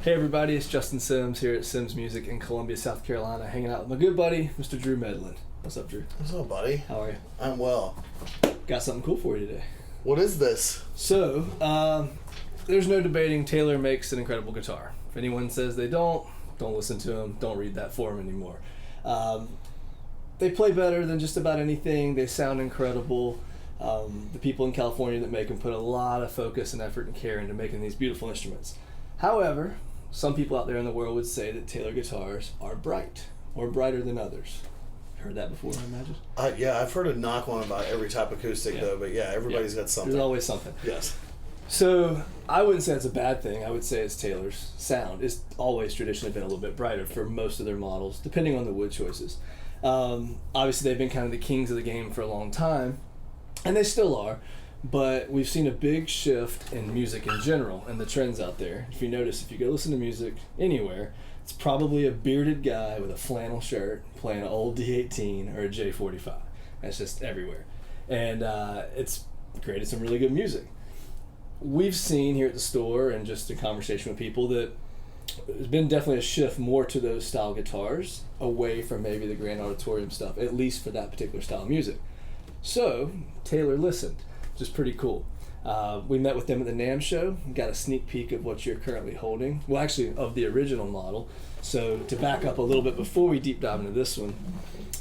Hey everybody, it's Justin Sims here at Sims Music in Columbia, South Carolina, hanging out with my good buddy, Mr. Drew Medlin. What's up, Drew? What's up, buddy? How are you? I'm well. Got something cool for you today. What is this? So, there's no debating Taylor makes an incredible guitar. If anyone says they don't listen to them, don't read that for them anymore. They play better than just about anything. They sound incredible. The people in California that make them put a lot of focus and effort and care into making these beautiful instruments. However, some people out there in the world would say that Taylor guitars are bright or brighter than others. Heard that before, I imagine? Yeah, I've heard a knock on about every type of acoustic, though, but yeah, everybody's got something. There's always something. Yes. So I wouldn't say it's a bad thing. I would say it's Taylor's sound. It's always traditionally been a little bit brighter for most of their models, depending on the wood choices. Obviously, they've been kind of the kings of the game for a long time, and they still are. But we've seen a big shift in music in general and the trends out there. If you notice, if you go listen to music anywhere, it's probably a bearded guy with a flannel shirt playing an old D18 or a J45. That's just everywhere. And it's created some really good music. We've seen here at the store and just in conversation with people that there's been definitely a shift more to those style guitars away from maybe the grand auditorium stuff, at least for that particular style of music. So Taylor listened. Which is pretty cool. We met with them at the NAMM show, got a sneak peek of what you're currently holding. Well, actually, of the original model. So to back up a little bit before we deep dive into this one,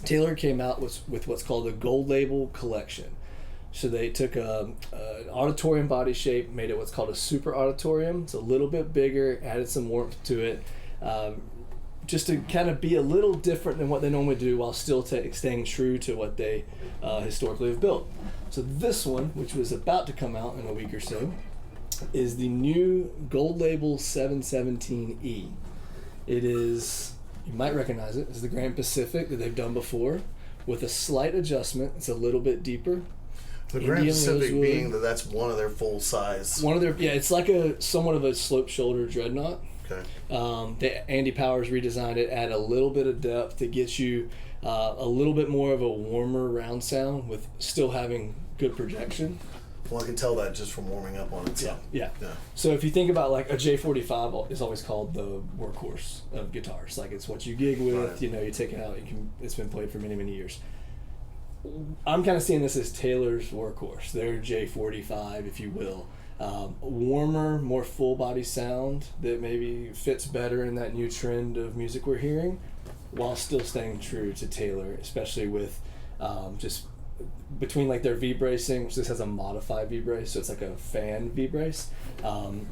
Taylor came out with what's called a Gold Label collection. So they took an auditorium body shape, made it what's called a super auditorium. It's a little bit bigger, added some warmth to it, just to kind of be a little different than what they normally do while still staying true to what they historically have built. So this one, which was about to come out in a week or so, is the new Gold Label 717E. It is, you might recognize it, it's the Grand Pacific that they've done before with a slight adjustment. It's a little bit deeper. The Grand Pacific rosewood, being that's one of their full size. It's like somewhat of a slope shoulder dreadnought. Okay. Andy Powers redesigned it, add a little bit of depth to get you a little bit more of a warmer round sound with still having good projection. Well, I can tell that just from warming up on it. So. Yeah. So if you think about like a J45 is always called the workhorse of guitars. Like it's what you gig with, right. You take it out, it's been played for many, many years. I'm kind of seeing this as Taylor's workhorse, their J45, if you will. Warmer, more full body sound that maybe fits better in that new trend of music we're hearing, while still staying true to Taylor, especially with just between like their V-bracing, which this has a modified V-brace, so it's like a fan V-brace,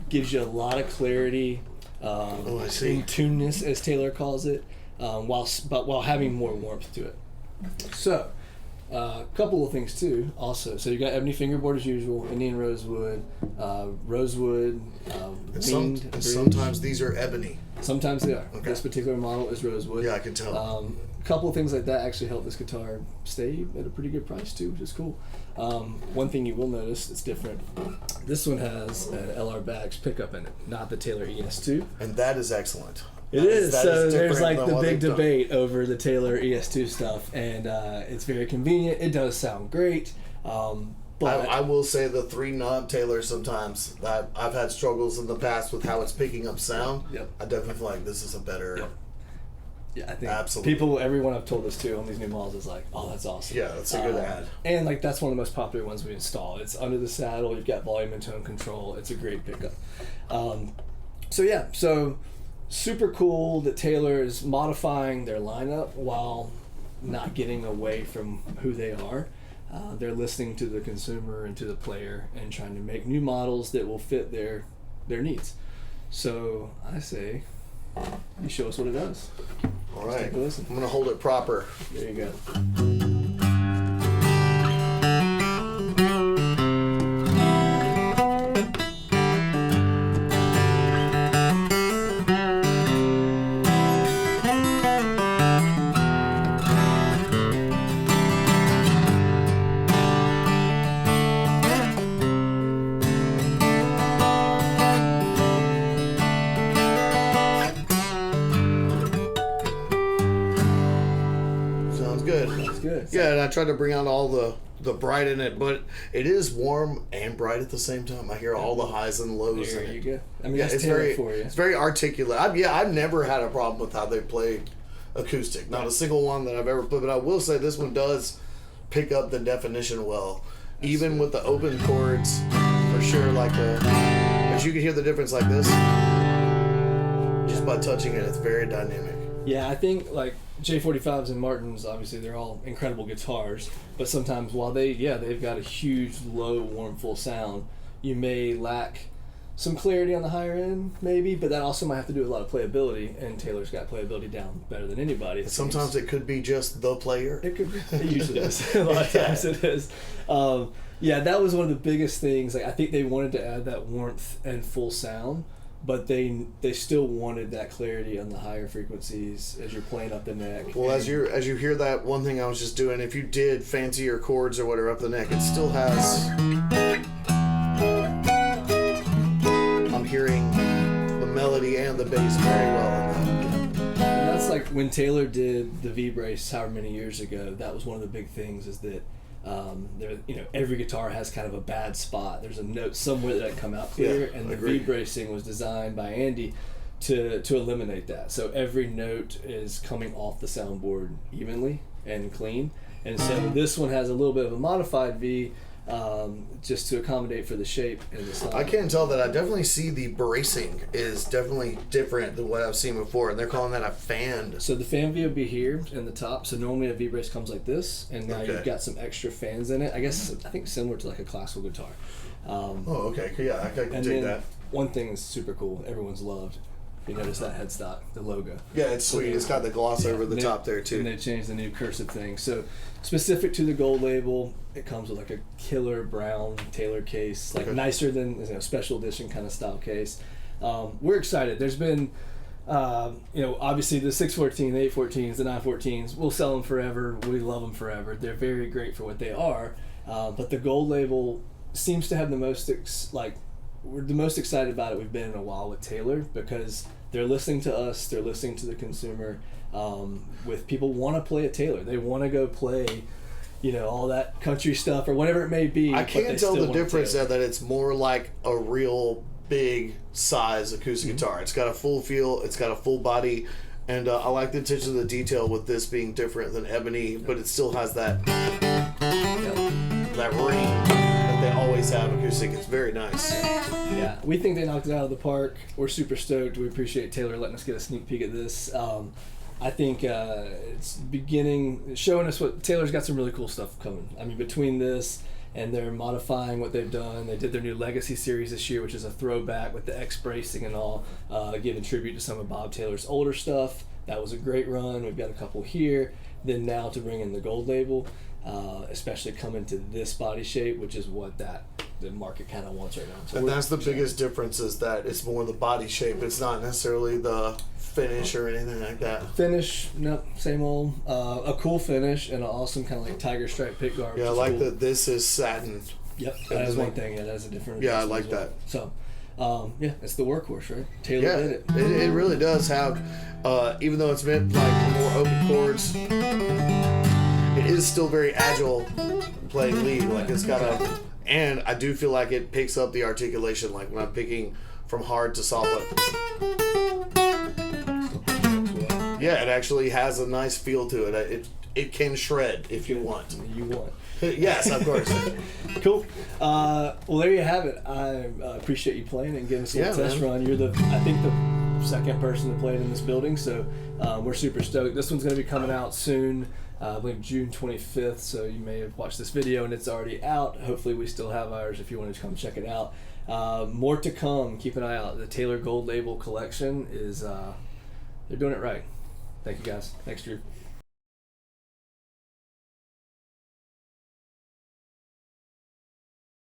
gives you a lot of clarity, in tuneness as Taylor calls it, while having more warmth to it. So. A couple of things too also. So you got ebony fingerboard as usual, Indian rosewood, and sometimes these are ebony. Sometimes they are. Okay. This particular model is rosewood. Yeah, I can tell. A couple of things like that actually help this guitar stay at a pretty good price too, which is cool. One thing you will notice, it's different. This one has an LR Baggs pickup in it, not the Taylor ES2. And that is excellent. It is. So there's like the big debate over the Taylor ES2 stuff, and it's very convenient. It does sound great. But I will say the 3-knob Taylor sometimes, I've had struggles in the past with how it's picking up sound. Yep. I definitely feel like this is a better... Yep. Yeah, I think absolutely. Everyone I've told this to on these new models is like, oh, that's awesome. Yeah, that's a good ad. And like that's one of the most popular ones we install. It's under the saddle. You've got volume and tone control. It's a great pickup. So super cool that Taylor is modifying their lineup while not getting away from who they are. They're listening to the consumer and to the player and trying to make new models that will fit their needs. So I say, you show us what it does. All right. Take a listen. I'm going to hold it proper. There you go. good. Yeah, and I tried to bring out all the bright in it, but it is warm and bright at the same time. I hear all the highs and lows. There in you it. go. I mean, Yeah, that's it's tailored very for you. it's very articulate. I've never had a problem with how they play acoustic. Not a single one that I've ever put, but I will say this one does pick up the definition well, even with the open chords, for sure. But you can hear the difference like this just by touching it. It's very dynamic. Yeah, I think like J45s and Martins, obviously they're all incredible guitars, but sometimes while they've got a huge low warm full sound, you may lack some clarity on the higher end, maybe, but that also might have to do with a lot of playability, and Taylor's got playability down better than anybody. Sometimes it could be just the player. It could be. It usually is. A lot of times it is. Yeah, that was one of the biggest things. Like, I think they wanted to add that warmth and full sound, but they still wanted that clarity on the higher frequencies as you're playing up the neck. Well, as you hear that one thing I was just doing, if you did fancier chords or whatever up the neck, it still has. I'm hearing the melody and the bass very well in that. And that's like when Taylor did the V-brace however many years ago. That was one of the big things, is that every guitar has kind of a bad spot. There's a note somewhere that doesn't come out clear, and the V-bracing was designed by Andy to eliminate that. So every note is coming off the soundboard evenly and clean. And so this one has a little bit of a modified V, just to accommodate for the shape and the sound. I can tell that I definitely see the bracing is definitely different than what I've seen before, and they're calling that a fan. So the fan V will be here in the top. So normally a V-brace comes like this, and now you've got some extra fans in it. I think similar to like a classical guitar. Okay. Yeah, I can dig that. One thing is super cool, everyone's loved. You notice that headstock, the logo. Yeah, it's sweet. It's got the gloss over the top there, too. And they changed the new cursive thing. So specific to the gold label, it comes with like a killer brown Taylor case, like nicer than special edition kind of style case. We're excited. There's been, obviously the 614, the 814s, the 914s, we'll sell them forever. We love them forever. They're very great for what they are. But the gold label seems to have the most, we're the most excited about it we've been in a while with Taylor, because they're listening to us, they're listening to the consumer. With people want to play a Taylor, they want to go play, all that country stuff or whatever it may be. I can't tell the difference that it's more like a real big size acoustic guitar. It's got a full feel, it's got a full body, and I like the attention to the detail with this being different than Ebony, but it still has that ring that they always have acoustic. It's very nice. Yeah, we think they knocked it out of the park. We're super stoked. We appreciate Taylor letting us get a sneak peek at this. I think it's showing us what Taylor's got some really cool stuff coming. I mean, between this and they're modifying what they've done. They did their new Legacy series this year, which is a throwback with the X bracing and all, giving tribute to some of Bob Taylor's older stuff. That was a great run. We've got a couple here. Then now to bring in the gold label, especially coming to this body shape, which is what the market kind of wants right now. So and that's the biggest difference, is that it's more the body shape. It's not necessarily the finish or anything like that. Finish, nope, same old. A cool finish and an awesome kind of like tiger stripe pick guard. Yeah, I like that this is satin. Yep, that is one thing. Yeah, that's a different. Yeah, I like that. So, it's the workhorse, right? Taylor did it. It really does have, even though it's meant like more open chords, it is still very agile playing lead. Like it's got and I do feel like it picks up the articulation, like when I'm picking from hard to soft. Yeah, it actually has a nice feel to it. It can shred if you want. You want. Yes, of course. Cool. Well, there you have it. I appreciate you playing and giving us a little test run. You're I think the second person to play it in this building, so we're super stoked. This one's going to be coming out soon. I believe June 25th, so you may have watched this video and it's already out. Hopefully we still have ours if you want to come check it out. More to come. Keep an eye out. The Taylor Gold Label collection is, they're doing it right. Thank you guys. Thanks, Drew.